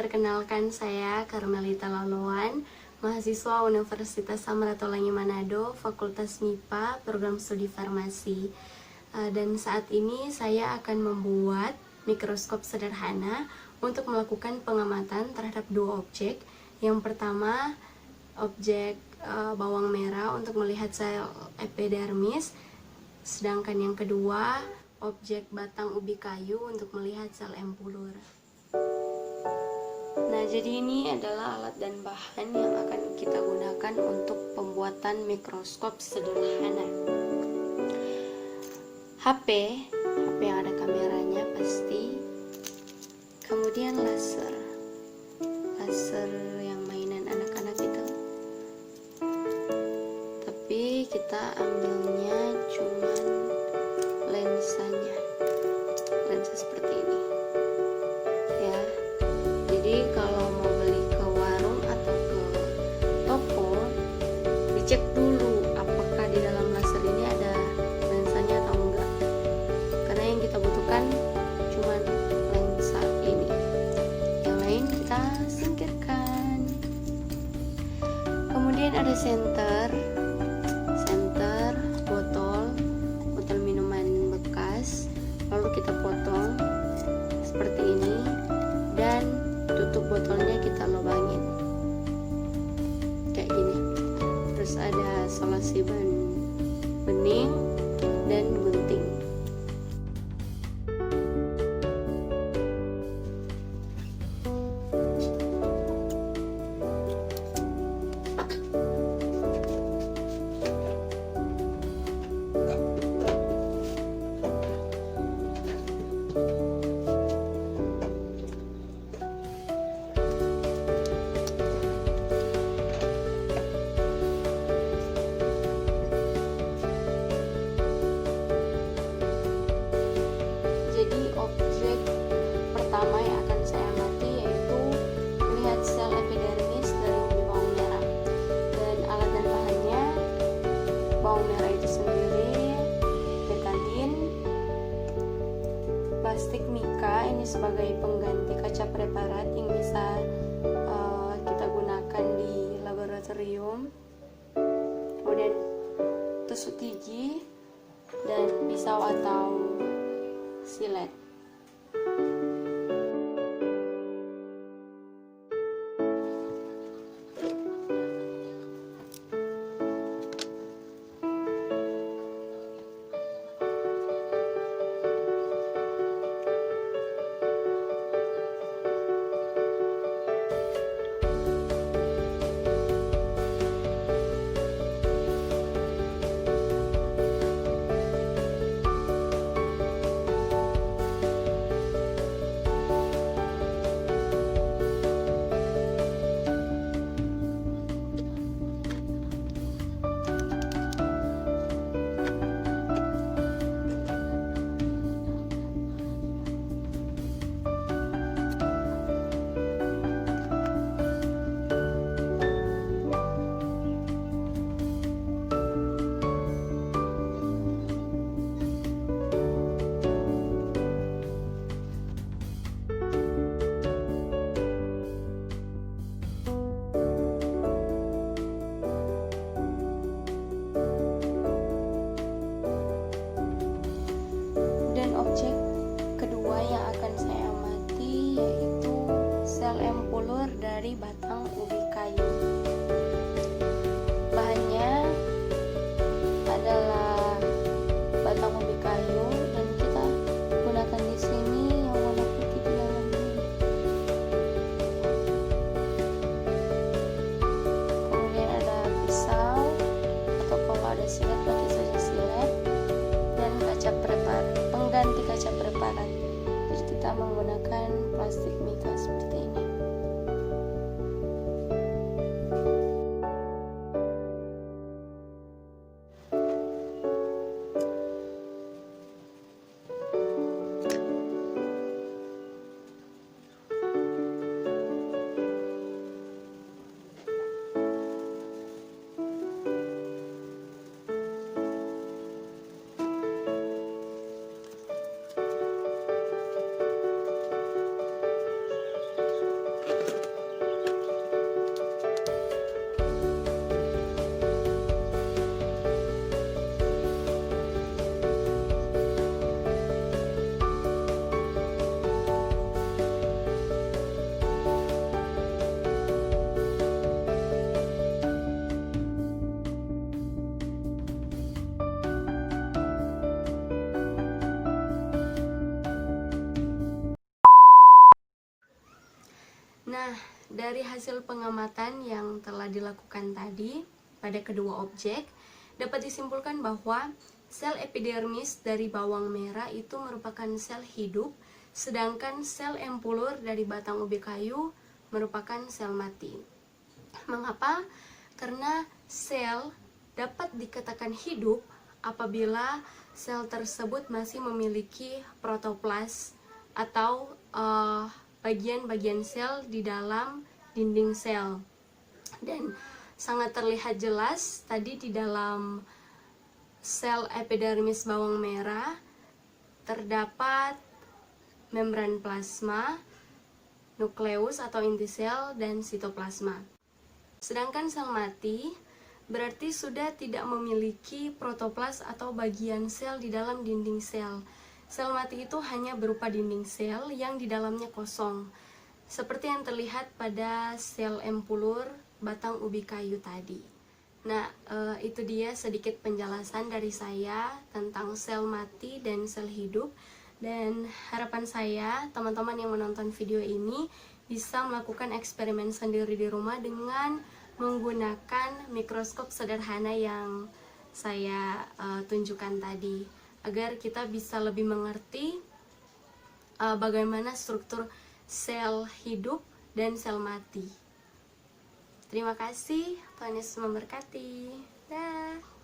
perkenalkan saya Karmelita Loloan, mahasiswa Universitas Samratulangi Manado, Fakultas MIPA, Program Studi Farmasi. Dan saat ini saya akan membuat mikroskop sederhana untuk melakukan pengamatan terhadap dua objek. Yang pertama, objek bawang merah untuk melihat sel epidermis, sedangkan yang kedua, objek batang ubi kayu untuk melihat sel empulur. Nah, jadi ini adalah alat dan bahan yang akan kita gunakan untuk pembuatan mikroskop sederhana. HP yang ada kameranya pasti, kemudian laser yang mainan anak-anak itu. Tapi kita ambilnya cuman lensa seperti ini ya. Jadi kalau mau beli ke warung atau ke toko, dicek dulu apakah di dalam laser ini ada lensanya atau enggak, karena yang kita butuhkan cuman lensa ini, yang lain kita singkirkan. Kemudian ada senter botol minuman bekas, lalu kita potong seperti ini dan tutup botolnya kita lubangin kayak gini. Terus ada solasi bening dan gunting. Jadi objek pertama yang akan saya amati yaitu melihat sel epidermis dari ubi bawang merah. Dan alat dan bahannya bawang merah itu sendiri, betadin, plastik mika ini sebagai pengganti kaca preparat yang bisa kita gunakan di laboratorium. Kemudian tusuk gigi dan pisau atau silet. Objek kedua yang akan saya amati yaitu sel empulur dari batang ubi kayu. Bahannya adalah batang ubi kayu dan kita gunakan di sini yang warna putih di dalamnya. Kemudian ada pisau atau kalau ada silet pakai saja silet, dan kaca pengganti kaca preparat. Jadi kita menggunakan plastik mika seperti ini. dari hasil pengamatan yang telah dilakukan tadi pada kedua objek, dapat disimpulkan bahwa sel epidermis dari bawang merah itu merupakan sel hidup, sedangkan sel empulur dari batang ubi kayu merupakan sel mati. Mengapa? Karena sel dapat dikatakan hidup apabila sel tersebut masih memiliki protoplas atau bagian-bagian sel di dalam dinding sel. Dan sangat terlihat jelas tadi di dalam sel epidermis bawang merah terdapat membran plasma, nukleus atau inti sel, dan sitoplasma. Sedangkan sel mati berarti sudah tidak memiliki protoplas atau bagian sel di dalam dinding sel. Sel mati itu hanya berupa dinding sel yang di dalamnya kosong, seperti yang terlihat pada sel empulur batang ubi kayu tadi. Nah, itu dia sedikit penjelasan dari saya tentang sel mati dan sel hidup. Dan harapan saya, teman-teman yang menonton video ini bisa melakukan eksperimen sendiri di rumah dengan menggunakan mikroskop sederhana yang saya tunjukkan tadi, agar kita bisa lebih mengerti bagaimana struktur sel hidup dan sel mati. Terima kasih, Tuhan Yesus memberkati. Dah.